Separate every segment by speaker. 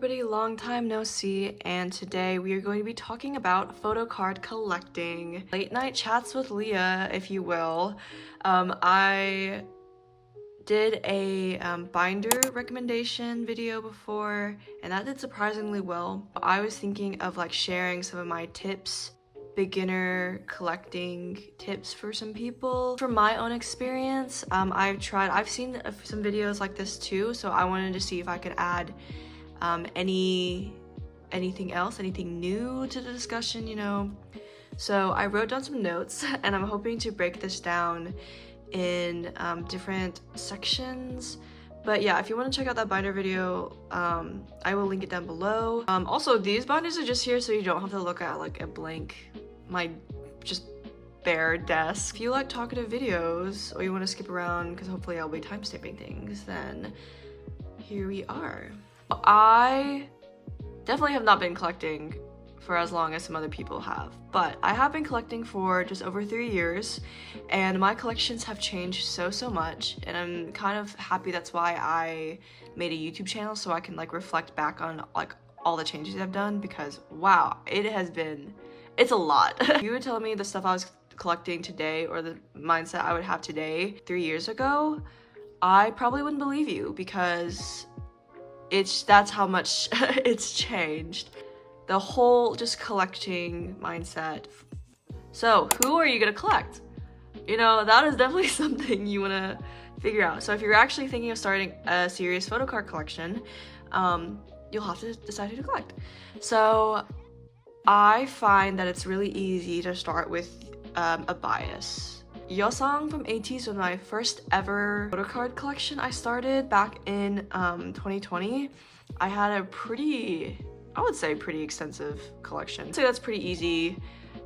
Speaker 1: everybody, long time no see, and today we are going to be talking about photocard collecting. Late night chats with Leah, if you will. I did a binder recommendation video before, and that did surprisingly well. I was thinking of like sharing some of my tips, beginner collecting tips for some people. From my own experience, I've seen some videos like this too, so I wanted to see if I could add anything else, anything new to the discussion, you know. So I wrote down some notes and I'm hoping to break this down in different sections. But yeah, if you want to check out that binder video, I will link it down below. Also, these binders are just here so you don't have to look at like a blank, my just bare desk. If you like talkative videos or you want to skip around because hopefully I'll be time-stamping things, then here we are. I definitely have not been collecting for as long as some other people have, but I have been collecting for just over 3 years, and my collections have changed so much, and I'm kind of happy that's why I made a YouTube channel, so I can like reflect back on like all the changes I've done, because wow, it's a lot. If you would tell me the stuff I was collecting today or the mindset I would have today 3 years ago, I probably wouldn't believe you, because that's how much it's changed. The whole just collecting mindset. So who are you gonna collect? You know, that is definitely something you wanna figure out. So if you're actually thinking of starting a serious photocard collection, you'll have to decide who to collect. So I find that it's really easy to start with a bias. Yeosang from ATEEZ was my first ever photocard collection I started back in 2020. I had a pretty extensive collection. So that's pretty easy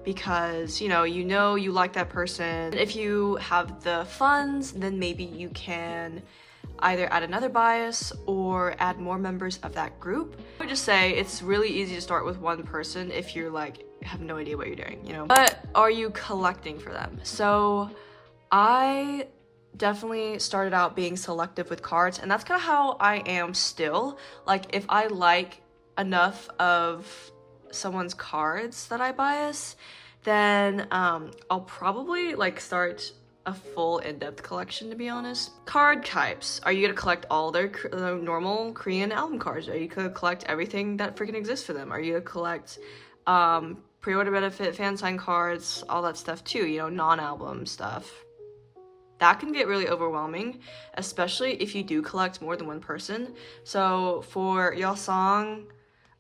Speaker 1: because you know you like that person. If you have the funds, then maybe you can either add another bias or add more members of that group. I would just say it's really easy to start with one person if you're like have no idea what you're doing, you know. But are you collecting for them? So I definitely started out being selective with cards, and that's kind of how I am still. Like if I like enough of someone's cards that I bias, then I'll probably like start a full in-depth collection, to be honest. Card types. Are you gonna collect all their normal Korean album cards? Are you gonna collect everything that freaking exists for them? Are you gonna collect pre-order benefit, fan sign cards, all that stuff too, you know, non-album stuff? That can get really overwhelming, especially if you do collect more than one person. So for Yeosang,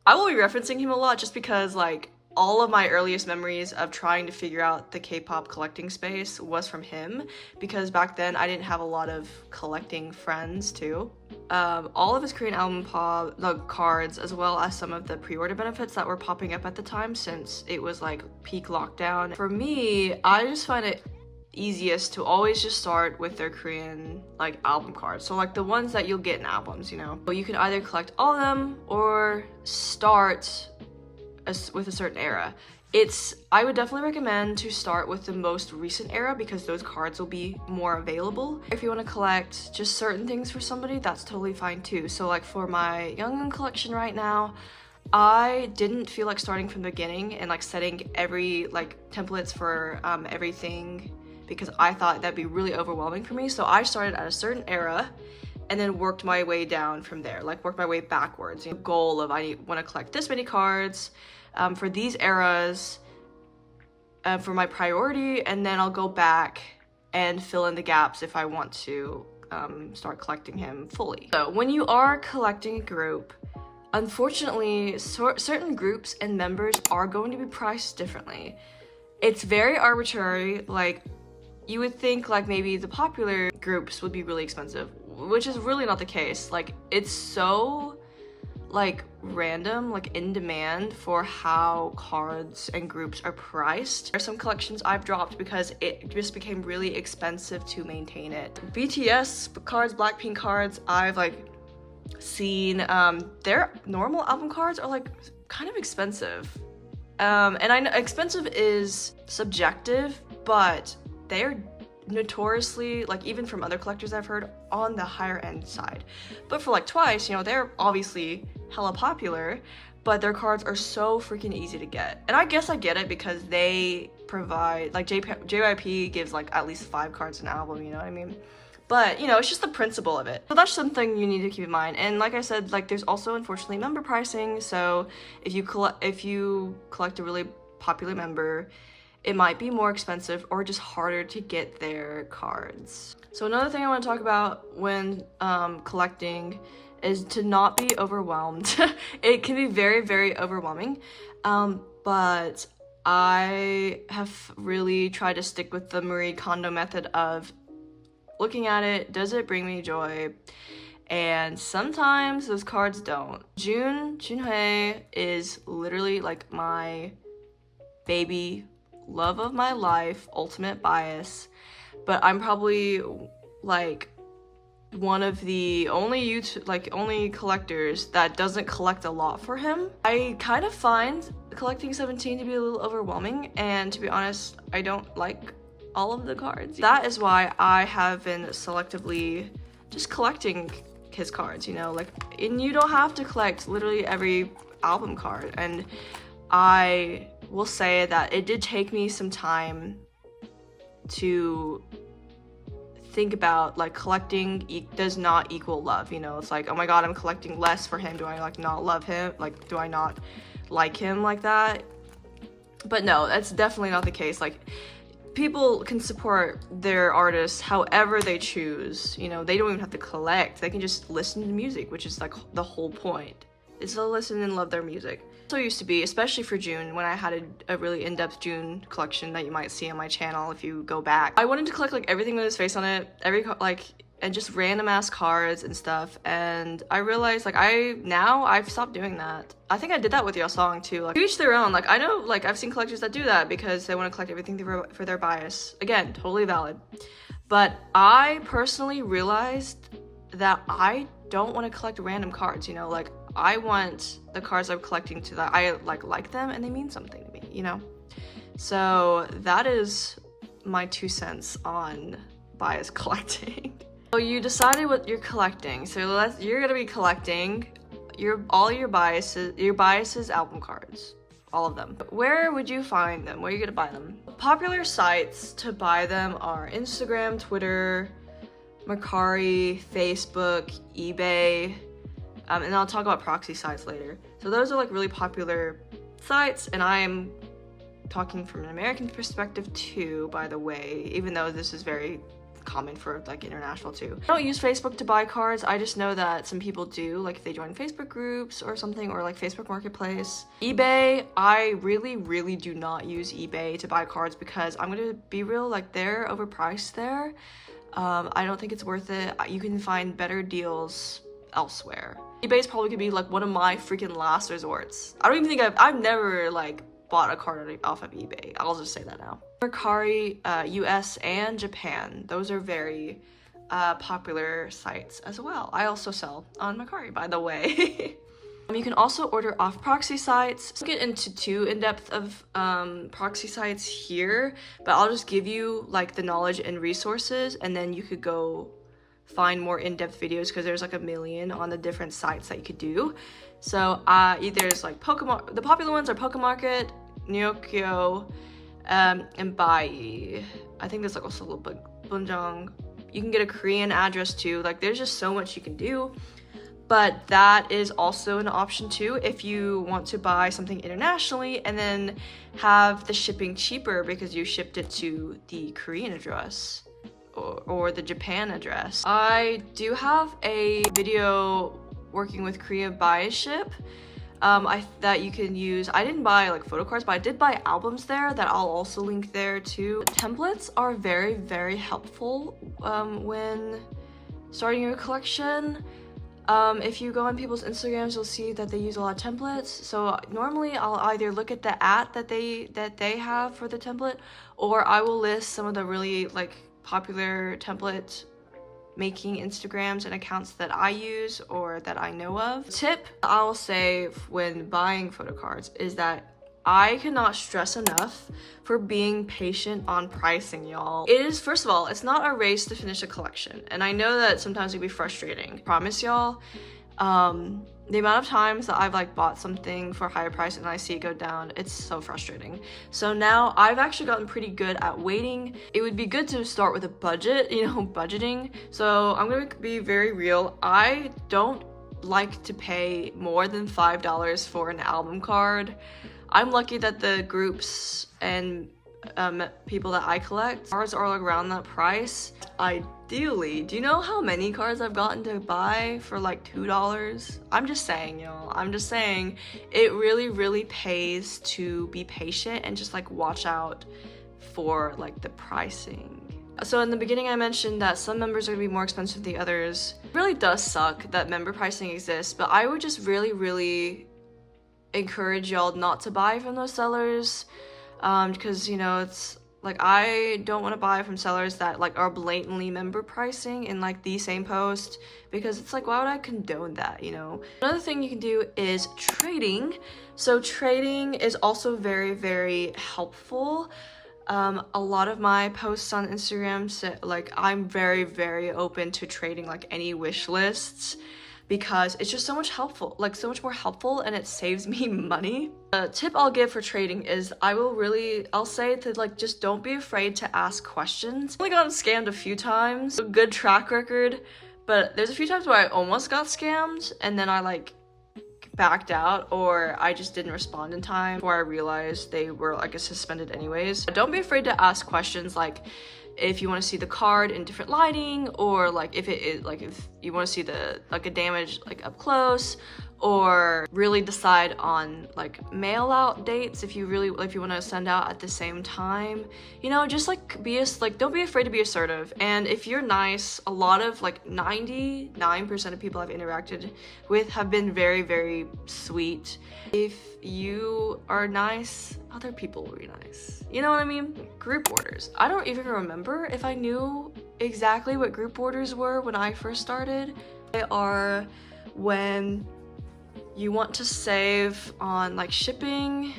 Speaker 1: I will be referencing him a lot just because like all of my earliest memories of trying to figure out the K-pop collecting space was from him, because back then I didn't have a lot of collecting friends too. All of his Korean album cards, as well as some of the pre-order benefits that were popping up at the time, since it was like peak lockdown. For me, I just find it easiest to always just start with their Korean like album cards, so like the ones that you'll get in albums, you know. So you can either collect all of them or start with a certain era. I would definitely recommend to start with the most recent era, because those cards will be more available. If you want to collect just certain things for somebody, that's totally fine too. So like for my Youngin collection right now, I didn't feel like starting from the beginning and like setting every like templates for everything, because I thought that'd be really overwhelming for me. So I started at a certain era and then worked my way down from there, like worked my way backwards. The goal of I want to collect this many cards for these eras for my priority, and then I'll go back and fill in the gaps if I want to start collecting him fully. So when you are collecting a group, unfortunately, certain groups and members are going to be priced differently. It's very arbitrary. Like you would think like maybe the popular groups would be really expensive, which is really not the case. Like it's so like random, like in demand for how cards and groups are priced. There's some collections I've dropped because it just became really expensive to maintain it. BTS cards, Blackpink cards, I've like seen their normal album cards are like kind of expensive. And I know expensive is subjective, but they're notoriously, like even from other collectors I've heard, on the higher end side. But for like Twice, you know, they're obviously hella popular, but their cards are so freaking easy to get. And I guess I get it because they provide, like, JYP gives like at least 5 cards an album, you know what I mean? But, you know, it's just the principle of it. So that's something you need to keep in mind. And like I said, like, there's also unfortunately member pricing. So if you collect a really popular member, it might be more expensive or just harder to get their cards. So another thing I want to talk about when collecting is to not be overwhelmed. It can be very, very overwhelming. But I have really tried to stick with the Marie Kondo method of looking at it, does it bring me joy? And sometimes those cards don't. Junhei is literally like my baby, love of my life, ultimate bias, but I'm probably like one of the only collectors that doesn't collect a lot for him. I kind of find collecting 17 to be a little overwhelming, and to be honest, I don't like all of the cards. That is why I have been selectively just collecting his cards, you know, like, and you don't have to collect literally every album card. And I will say that it did take me some time to think about, like, collecting does not equal love, you know. It's like, oh my god, I'm collecting less for him. Do I like not love him? Like, do I not like him like that? But no, that's definitely not the case. Like, people can support their artists however they choose, you know. They don't even have to collect. They can just listen to music, which is like the whole point, is to listen and love their music. So it used to be, especially for June, when I had a really in-depth June collection that you might see on my channel if you go back. I wanted to collect like everything with his face on it, and just random ass cards and stuff, and I realized like I've stopped doing that. I think I did that with your song too. Like, to each their own. Like, I know, like, I've seen collectors that do that because they want to collect everything for their bias. Again, totally valid. But I personally realized that I don't want to collect random cards, you know. Like, I want the cards I'm collecting to that I like them and they mean something to me, you know. So that is my 2 cents on bias collecting. So you decided what you're collecting. So you're gonna be collecting all your biases album cards, all of them. Where would you find them? Where are you gonna buy them? Popular sites to buy them are Instagram, Twitter, Mercari, Facebook, eBay, and I'll talk about proxy sites later. So those are like really popular sites, and I am talking from an American perspective too, by the way, even though this is very common for like international too. I don't use Facebook to buy cards. I just know that some people do, like if they join Facebook groups or something, or like Facebook Marketplace. eBay, I really do not use eBay to buy cards because I'm gonna be real, like, they're overpriced there. I don't think it's worth it. You can find better deals elsewhere. eBay is probably gonna be like one of my freaking last resorts. I don't even think I've never like bought a card off of eBay. I'll just say that now. Mercari, US and Japan, those are very popular sites as well. I also sell on Mercari, by the way. You can also order off proxy sites. I'll get into too in-depth of proxy sites here, but I'll just give you like the knowledge and resources, and then you could go find more in-depth videos because there's like a million on the different sites that you could do. So there's like Pokemon, the popular ones are Pokemarket, Nyokyo, and Bai. I think there's like also a little bit Bunjang. You can get a Korean address too. Like, there's just so much you can do. But that is also an option too if you want to buy something internationally and then have the shipping cheaper because you shipped it to the Korean address or the Japan address. I do have a video working with Korea Buy Ship that you can use. I didn't buy like photocards, but I did buy albums there that I'll also link there too. Templates are very helpful when starting your collection. If you go on people's Instagrams, you'll see that they use a lot of templates. So normally I'll either look at the that they have for the template, or I will list some of the really like popular template making Instagrams and accounts that I use or that I know of. Tip I'll say when buying photocards is that I cannot stress enough for being patient on pricing, y'all. It is, first of all, it's not a race to finish a collection, and I know that sometimes it can be frustrating. I promise y'all, The amount of times that I've like bought something for a higher price and I see it go down, it's so frustrating. So now I've actually gotten pretty good at waiting. It would be good to start with a budget, you know, budgeting. So I'm gonna be very real. I don't like to pay more than $5 for an album card. I'm lucky that the groups and people that I collect, cards are around that price. Ideally, do you know how many cards I've gotten to buy for like $2? I'm just saying, y'all. I'm just saying it really pays to be patient and just like watch out for like the pricing. So in the beginning I mentioned that some members are gonna be more expensive than the others. It really does suck that member pricing exists, but I would just really encourage y'all not to buy from those sellers. Because, you know, it's like I don't want to buy from sellers that like are blatantly member pricing in like the same post, because it's like, why would I condone that, you know? Another thing you can do is trading. So trading is also very helpful. A lot of my posts on Instagram say like I'm very open to trading like any wish lists, because it's just so much more helpful, and it saves me money. A tip I'll give for trading is I'll say to like, just don't be afraid to ask questions. I've only gotten scammed a few times, a good track record, but there's a few times where I almost got scammed and then I like backed out, or I just didn't respond in time before I realized they were like suspended anyways. Don't be afraid to ask questions, like if you want to see the card in different lighting, or like if it is like if you want to see the like a damage like up close, or really decide on like mail out dates if you want to send out at the same time. You know, just like don't be afraid to be assertive. And if you're nice, a lot of like 99% of people I've interacted with have been very sweet. If you are nice, other people will be nice. You know what I mean? Group orders. I don't even remember if I knew exactly what group orders were when I first started. They are when you want to save on like shipping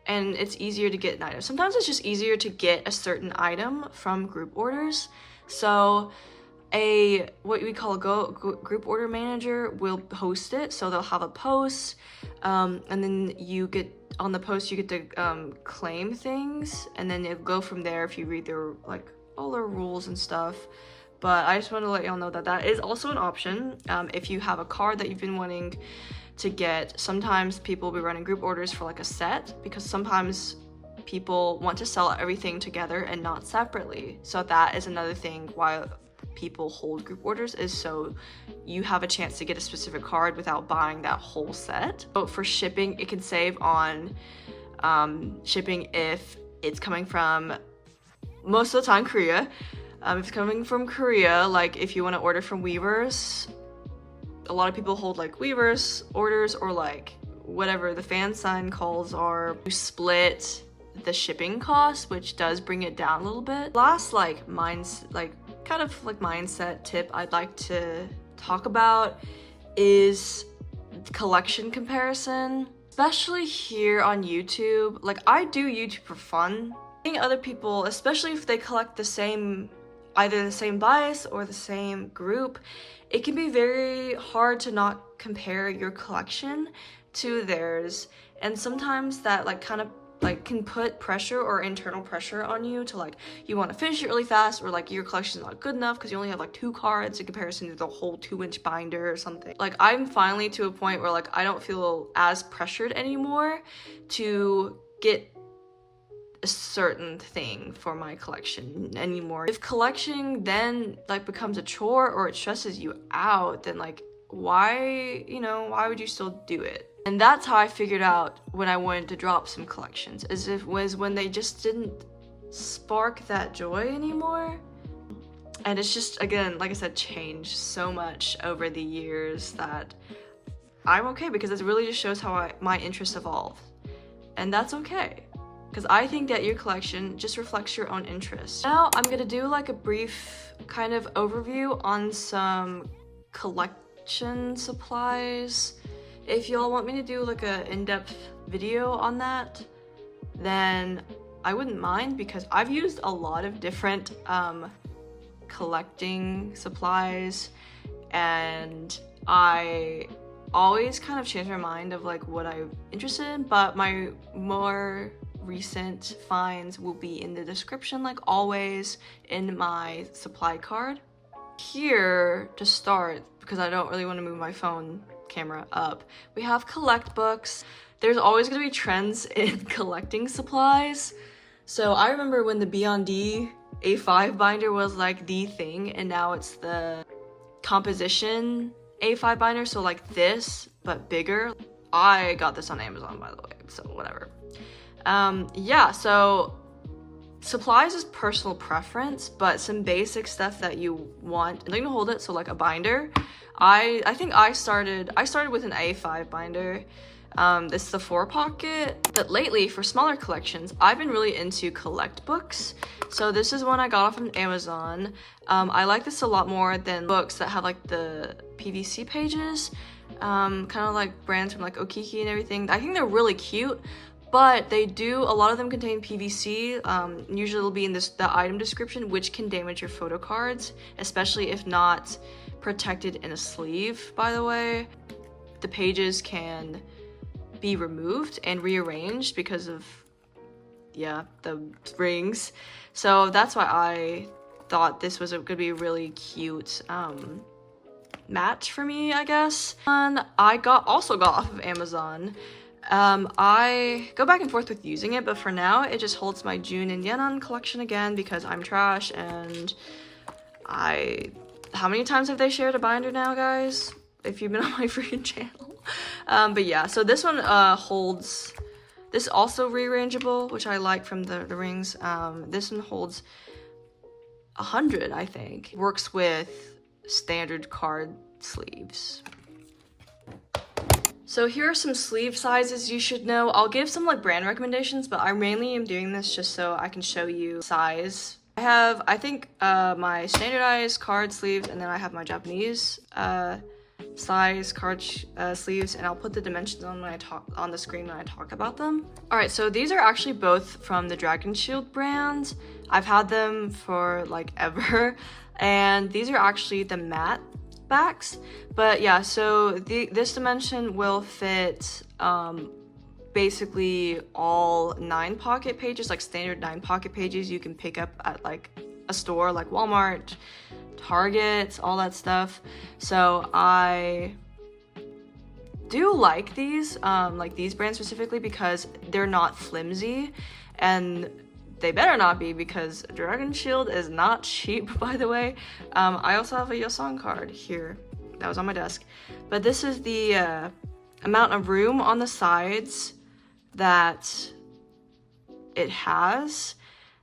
Speaker 1: and it's easier to get an item. Sometimes it's just easier to get a certain item from group orders. So what we call a group order manager will host it. So they'll have a post, and then you get on the post, you get to claim things, and then it'll go from there if you read their like all their rules and stuff. But I just want to let y'all know that that is also an option. If you have a card that you've been wanting to get, sometimes people will be running group orders for like a set, because sometimes people want to sell everything together and not separately. So that is another thing why people hold group orders, is so you have a chance to get a specific card without buying that whole set. So for shipping, it can save on shipping if it's coming from, most of the time, Korea. If it's coming from Korea, like if you want to order from Weavers, a lot of people hold like Weavers orders, or like whatever the fan sign calls are, you split the shipping cost, which does bring it down a little bit. Last mindset tip I'd like to talk about is collection comparison, especially here on YouTube. Like I do YouTube for fun. Seeing other people, especially if they collect either the same bias or the same group, it can be very hard to not compare your collection to theirs. And sometimes that like kind of like can put pressure or internal pressure on you to like, you want to finish it really fast, or like your collection is not good enough because you only have like 2 cards in comparison to the whole 2-inch binder or something. Like I'm finally to a point where like I don't feel as pressured anymore to get a certain thing for my collection anymore. If collecting then like becomes a chore or it stresses you out, then like why would you still do it? And that's how I figured out when I wanted to drop some collections, was when they just didn't spark that joy anymore. And it's just, again, like I said, changed so much over the years that I'm okay, because it really just shows how my interests evolve. And that's okay, because I think that your collection just reflects your own interests. Now I'm gonna do like a brief kind of overview on some collection supplies. If y'all want me to do like a in-depth video on that, then I wouldn't mind, because I've used a lot of different collecting supplies, and I always kind of change my mind of like what I'm interested in, but my more recent finds will be in the description, like always, in my supply card. Here, to start, because I don't really want to move my phone camera up, we have collect books. There's always going to be trends in collecting supplies. So I remember when the B&D A5 binder was like the thing, and now it's the composition A5 binder, so like this, but bigger. I got this on Amazon, by the way, so whatever. Yeah, so supplies is personal preference, but some basic stuff that you want, and I'm gonna hold it, so like a binder. I think I started with an A5 binder. This is the 4-pocket, but lately for smaller collections, I've been really into collect books. So this is one I got off of Amazon. I like this a lot more than books that have like the PVC pages, kind of like brands from like Okiki and everything. I think they're really cute, but they do, a lot of them contain PVC. Usually it'll be in the item description, which can damage your photo cards, especially if not protected in a sleeve, by the way. The pages can be removed and rearranged because of, yeah, the rings. So that's why I thought this was gonna be a really cute match for me, I guess. And I also got off of Amazon. I go back and forth with using it, but for now it just holds my June and Yenan collection again because I'm trash, and how many times have they shared a binder now, guys? If you've been on my freaking channel. But yeah, so this one holds, this is also rearrangeable, which I like from the rings. This one holds 100, I think. Works with standard card sleeves. So here are some sleeve sizes you should know. I'll give some like brand recommendations, but I mainly am doing this just so I can show you size. I have, I think, my standardized card sleeves, and then I have my Japanese size card sleeves, and I'll put the dimensions on the screen when I talk about them. All right, so these are actually both from the Dragon Shield brand. I've had them for like ever, and these are actually the matte backs. But yeah, so this dimension will fit basically all 9-pocket pages, like standard 9-pocket pages you can pick up at like a store like Walmart, Target, all that stuff. So I do like these brands specifically because they're not flimsy, and they better not be, because Dragon Shield is not cheap, by the way. I also have a Yosong card here that was on my desk, but this is the amount of room on the sides that it has.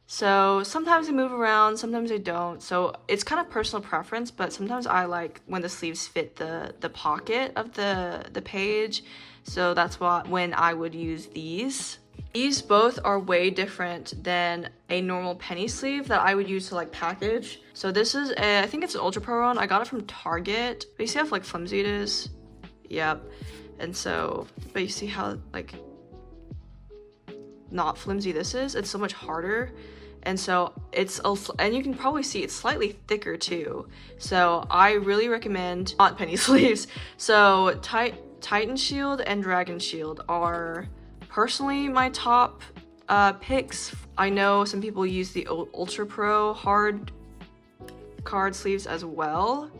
Speaker 1: So sometimes they move around, sometimes they don't. So it's kind of personal preference, but sometimes I like when the sleeves fit the pocket of the page. So that's when I would use these. These both are way different than a normal penny sleeve that I would use to like package. So this is I think it's an Ultra Pro one. I got it from Target. But you see how like flimsy it is? Yep. And so, but you see how like not flimsy this is? It's so much harder. And so and you can probably see it's slightly thicker too. So I really recommend not penny sleeves. So Titan Shield and Dragon Shield are personally my top picks. I know some people use the Ultra Pro hard card sleeves as well.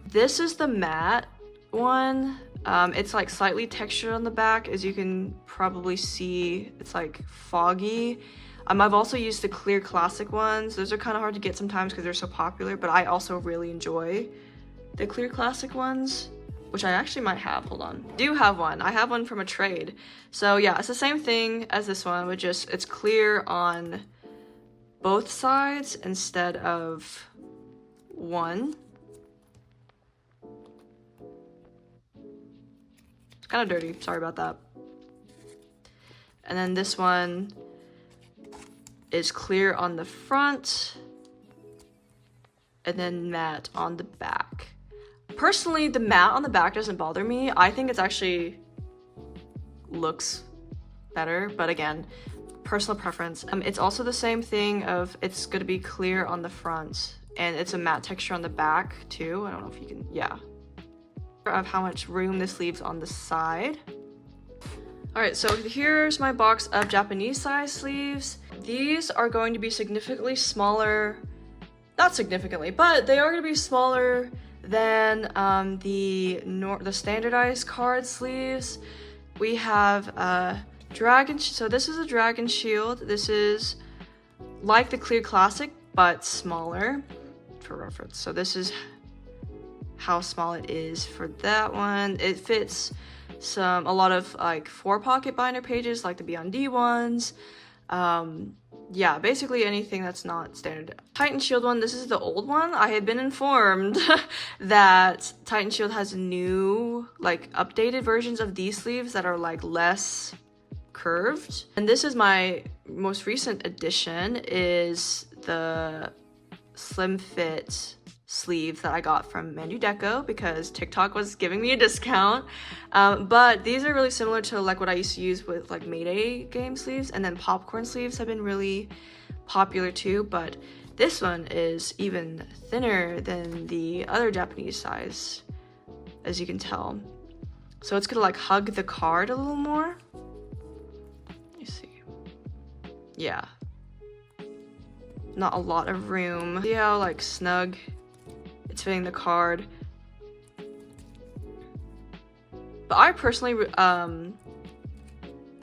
Speaker 1: This is the matte one. It's like slightly textured on the back, as you can probably see. It's like foggy. I've also used the clear classic ones. Those are kind of hard to get sometimes because they're so popular, but I also really enjoy the clear classic ones, which I actually might have. Hold on. I do have one. I have one from a trade. So yeah, it's the same thing as this one, but just it's clear on both sides instead of one. It's kind of dirty. Sorry about that. And then this one is clear on the front and then matte on the back. Personally, the matte on the back doesn't bother me. I think it's actually looks better, but again, personal preference. It's also the same thing of it's gonna be clear on the front and it's a matte texture on the back too. I don't know if you can, yeah. Of how much room this leaves on the side. All right, so here's my box of Japanese size sleeves. These are going to be significantly smaller, not significantly, but they are going to be smaller than the standardized card sleeves. We have so this is a dragon shield. This is like the clear classic, but smaller for reference. So this is how small it is for that one. It fits a lot of like 4-pocket binder pages, like the Beyond D ones. Yeah, basically anything that's not standard. Titan Shield one, this is the old one. I had been informed that Titan Shield has new, like, updated versions of these sleeves that are like less curved. And this is my most recent addition, is the slim fit sleeve that I got from Mandu Deco because TikTok was giving me a discount. But these are really similar to like what I used to use with like Mayday game sleeves, and then popcorn sleeves have been really popular too, but this one is even thinner than the other Japanese size, as you can tell. So it's gonna like hug the card a little more. You see, yeah, not a lot of room. See how like snug it's fitting the card. But I personally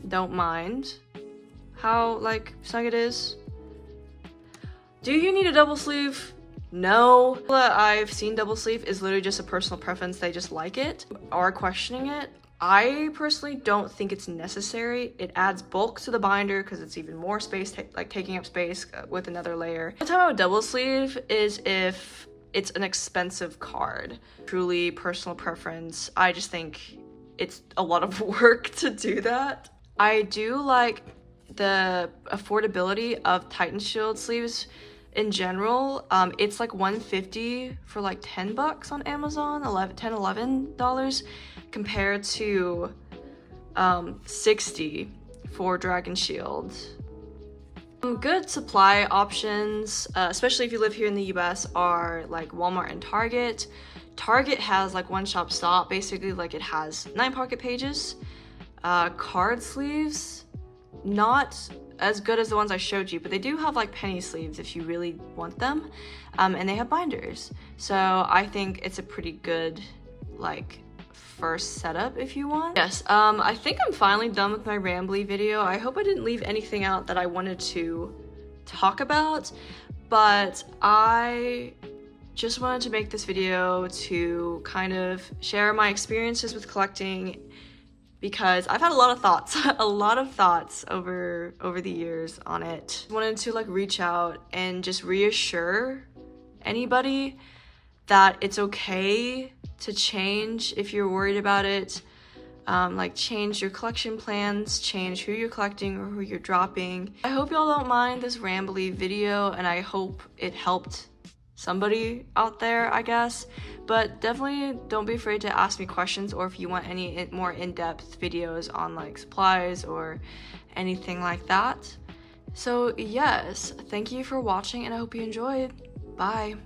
Speaker 1: don't mind how like snug it is. Do you need a double sleeve? No. I've seen double sleeve is literally just a personal preference. They just like it, are questioning it. I personally don't think it's necessary. It adds bulk to the binder because it's even more space, like taking up space with another layer. The time I would double sleeve is if it's an expensive card. Truly personal preference. I just think it's a lot of work to do that. I do like the affordability of Titan Shield sleeves in general. It's like $150 for like $10 on Amazon, $11 compared to $60 for Dragon Shield. Good supply options, especially if you live here in the US, are like Walmart and Target. Target has like one-stop shop, basically. Like it has 9-pocket pages. Card sleeves, not as good as the ones I showed you, but they do have like penny sleeves if you really want them, and they have binders. So I think it's a pretty good like first setup if you want. Yes, I think I'm finally done with my rambly video. I hope I didn't leave anything out that I wanted to talk about, but I just wanted to make this video to kind of share my experiences with collecting, because I've had a lot of thoughts over the years on it. Wanted to like reach out and just reassure anybody that it's okay to change if you're worried about it. Like change your collection plans, change who you're collecting or who you're dropping. I hope y'all don't mind this rambly video, and I hope it helped somebody out there, I guess. But definitely don't be afraid to ask me questions, or if you want any more in-depth videos on like supplies or anything like that. So yes, thank you for watching and I hope you enjoyed. Bye.